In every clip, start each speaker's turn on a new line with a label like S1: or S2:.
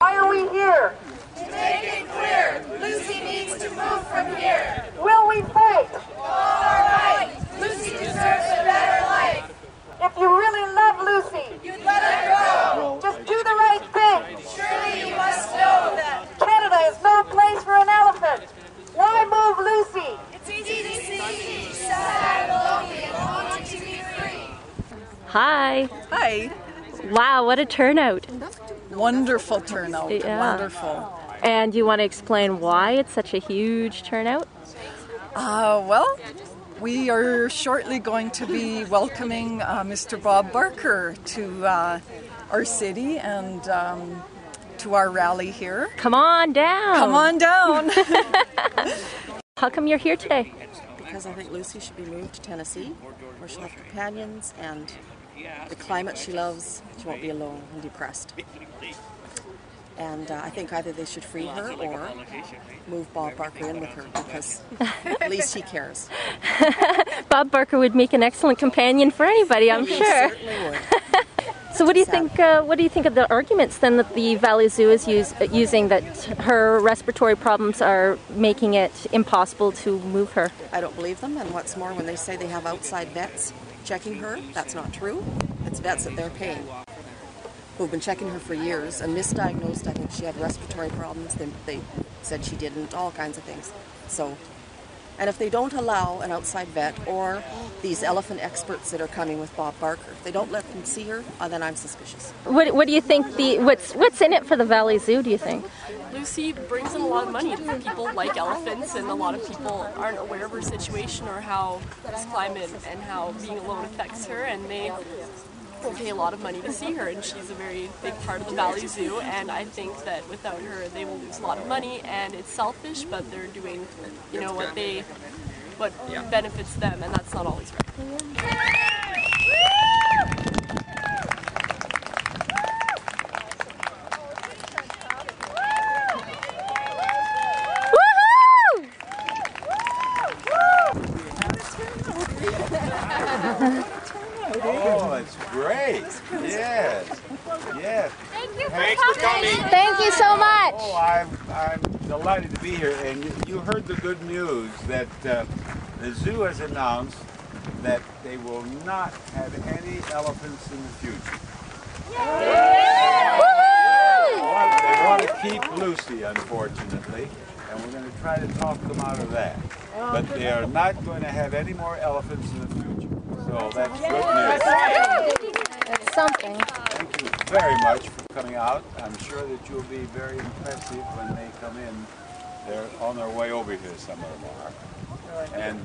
S1: Why are we here?
S2: To make it clear, Lucy needs to move from here.
S1: Will we fight?
S2: All right, Lucy deserves a better life.
S1: If you really love Lucy,
S2: You'd let her go.
S1: just do the right thing.
S2: Surely you must know that
S1: Canada is no place for an elephant. Why move Lucy?
S2: it's easy to see, sad, lonely, and wanting to be free.
S3: Hi.
S4: Hi.
S3: Wow, what a turnout.
S4: Wonderful turnout.
S3: Yeah.
S4: Wonderful.
S3: And you want to explain why it's such a huge turnout?
S4: Well, we are shortly going to be welcoming Mr. Bob Barker to our city and to our rally here.
S3: Come on down.
S4: Come on down.
S3: How come you're here today?
S5: Because I think Lucy should be moved to Tennessee, where she'll have companions and the climate she loves. She won't be alone and depressed. And I think either they should free her or move Bob Barker in with her, because at least he cares.
S3: Bob Barker would make an excellent companion for anybody, I'm
S5: He
S3: sure.
S5: certainly would.
S3: So what do you think? What do you think of the arguments then that the Valley Zoo is using, that her respiratory problems are making it impossible to move her?
S5: I don't believe them, and what's more, when they say they have outside vets checking her, that's not true. It's vets that they're paying, who've been checking her for years and misdiagnosed. I think she had respiratory problems. They said she didn't, all kinds of things. So, and if they don't allow an outside vet or these elephant experts that are coming with Bob Barker, if they don't let them see her, then I'm suspicious.
S3: What do you think? What's in it for the Valley Zoo? Do you think?
S6: Lucy brings in a lot of money. People like elephants, and a lot of people aren't aware of her situation or how this climate and how being alone affects her, and they will pay a lot of money to see her, and she's a very big part of the Valley Zoo, and I think that without her they will lose a lot of money, and it's selfish, but they're doing, what benefits them, and that's not always right.
S7: Oh, it's great. Yes. Yes.
S2: Thanks for coming.
S3: Thank you so much.
S7: Oh, I'm delighted to be here. And you heard the good news that the zoo has announced that they will not have any elephants in the future. They want to keep Lucy, unfortunately, and we're going to try to talk them out of that. But they are not going to have any more elephants in the future. So that's good news.
S3: That's something.
S7: Thank you very much for coming out. I'm sure that you'll be very impressive when they come in. They're on their way over here, some of them are. And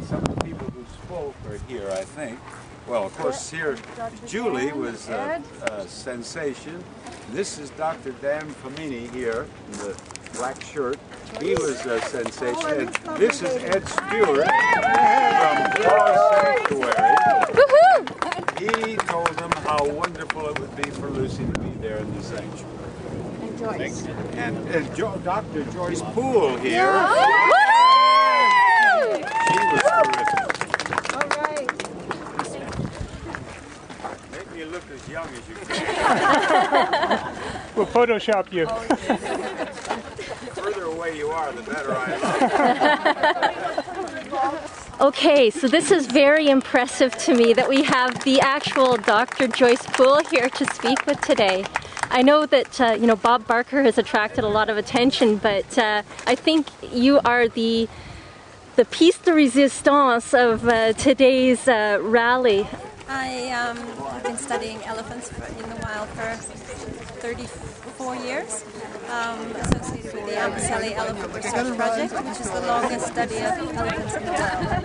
S7: some of the people who spoke are here, I think. Well, of course, here, Julie was a sensation. This is Dr. Dan Fumani here in the black shirt. He was a sensation. And this is Ed Stewart from PAWS Sanctuary. He told them how wonderful it would be for Lucy to be there in the sanctuary.
S5: And Joyce.
S7: And Dr. Joyce Poole here. She was terrific.
S5: All right.
S7: Make me look as young as you can.
S8: We'll Photoshop you.
S7: The further away you are, the better I look.
S3: Okay, so this is very impressive to me that we have the actual Dr. Joyce Poole here to speak with today. I know that Bob Barker has attracted a lot of attention, but I think you are the piece de resistance of today's rally.
S9: I have been studying elephants in the wild for 34 years, associated with the Amoseli Elephant Research Project, which is the longest study of elephants in the wild.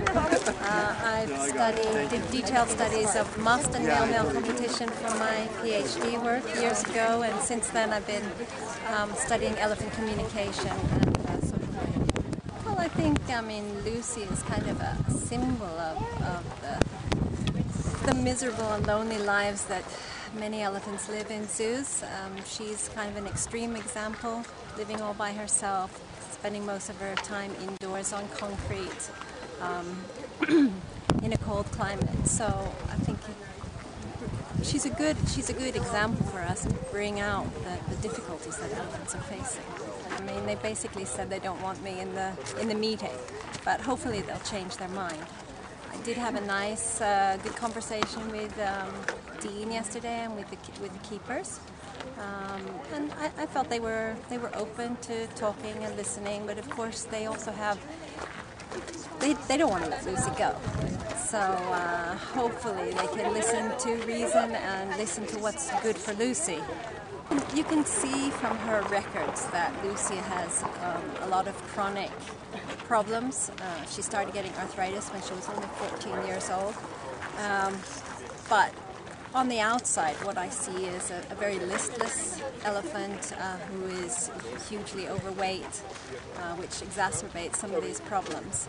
S9: I've did detailed studies of must and male-male competition for my PhD work years ago, and since then I've been studying elephant communication and social behavior. Well, I think, Lucy is kind of a symbol of the miserable and lonely lives that many elephants live in zoos. She's kind of an extreme example, living all by herself, spending most of her time indoors on concrete in a cold climate. So I think she's a good example for us to bring out the difficulties that elephants are facing. I mean, they basically said they don't want me in the meeting, but hopefully they'll change their mind. I did have a nice, good conversation with Dean yesterday and with the keepers, and I felt they were open to talking and listening. But of course, they also have they don't want to let Lucy go. So hopefully they can listen to reason and listen to what's good for Lucy. You can see from her records that Lucy has a lot of chronic problems. She started getting arthritis when she was only 14 years old. But on the outside, what I see is a very listless elephant who is hugely overweight, which exacerbates some of these problems.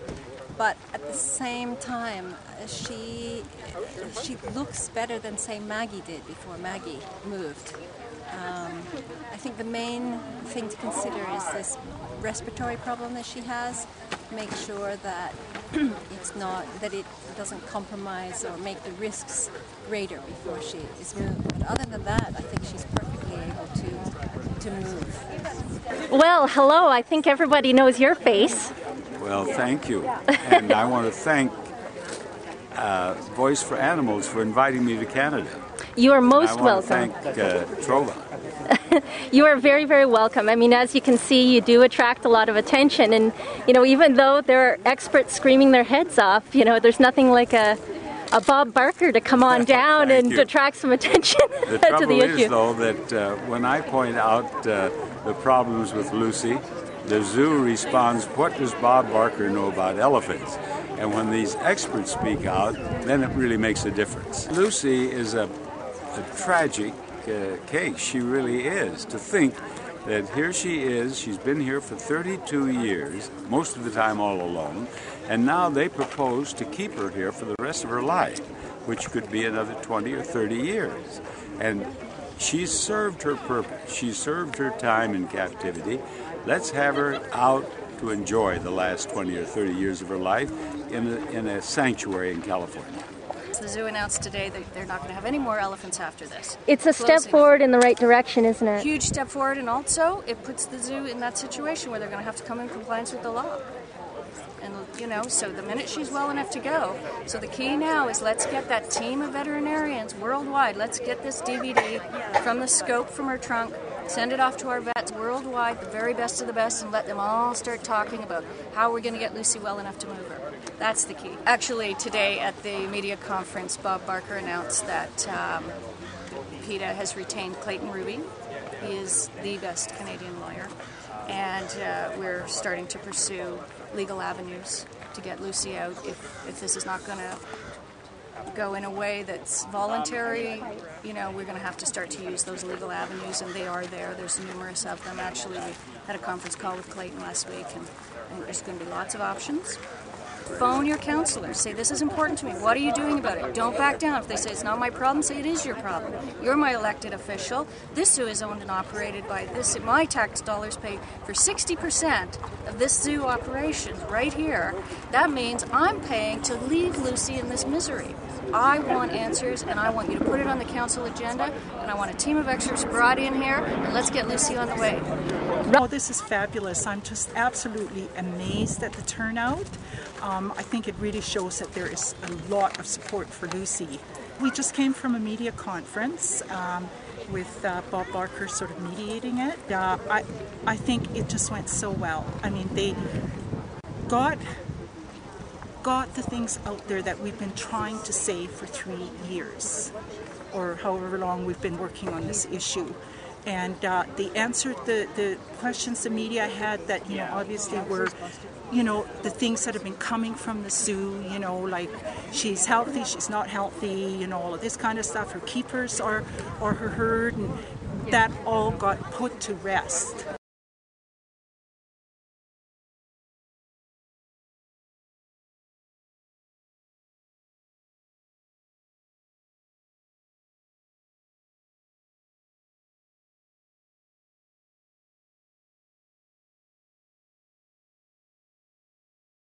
S9: But at the same time, she looks better than, say, Maggie did before Maggie moved. I think the main thing to consider is this respiratory problem that she has. Make sure that it doesn't compromise or make the risks greater before she is moved. But other than that, I think she's perfectly able to move.
S3: Well, hello. I think everybody knows your face.
S7: Well, thank you. And I want to thank Voice for Animals for inviting me to Canada.
S3: You are most welcome.
S7: I want to thank Trova.
S3: You are very, very welcome. I mean, as you can see, you do attract a lot of attention. And, you know, even though there are experts screaming their heads off, you know, there's nothing like a Bob Barker to come on down and attract some attention to the issue.
S7: The trouble is, though, that when I point out the problems with Lucy, the zoo responds, what does Bob Barker know about elephants? And when these experts speak out, then it really makes a difference. Lucy is a tragic case. She really is. To think that here she is, she's been here for 32 years, most of the time all alone, and now they propose to keep her here for the rest of her life, which could be another 20 or 30 years. And she's served her purpose. She's served her time in captivity. Let's have her out to enjoy the last 20 or 30 years of her life in a sanctuary in California.
S8: The zoo announced today that they're not going to have any more elephants after this.
S3: It's a step forward in the right direction, isn't it?
S8: Huge step forward, and also it puts the zoo in that situation where they're going to have to come in compliance with the law. And, you know, so the minute she's well enough to go, so the key now is let's get that team of veterinarians worldwide. Let's get this DVD from the scope from her trunk, send it off to our vets worldwide, the very best of the best, and let them all start talking about how we're going to get Lucy well enough to move her. That's the key. Actually, today at the media conference, Bob Barker announced that PETA has retained Clayton Ruby. He is the best Canadian lawyer. And we're starting to pursue legal avenues to get Lucy out if this is not going to go in a way that's voluntary. You know, we're going to have to start to use those legal avenues, and they are there. There's numerous of them. Actually, we had a conference call with Clayton last week, and there's going to be lots of options. Phone your counselor. Say, this is important to me. What are you doing about it? Don't back down. If they say it's not my problem, say it is your problem. You're my elected official. This zoo is owned and operated by this. My tax dollars pay for 60% of this zoo operation right here. That means I'm paying to leave Lucy in this misery. I want answers, and I want you to put it on the council agenda, and I want a team of experts brought in here, and let's get Lucy on the way.
S10: Oh, this is fabulous. I'm just absolutely amazed at the turnout. I think it really shows that there is a lot of support for Lucy. We just came from a media conference with Bob Barker sort of mediating it. I think it just went so well. I mean, they got the things out there that we've been trying to say for 3 years, or however long we've been working on this issue. And they answered the questions the media had that, you know, obviously were, you know, the things that have been coming from the zoo, you know, like she's healthy, she's not healthy, you know, all of this kind of stuff. Her keepers or her herd, and that all got put to rest.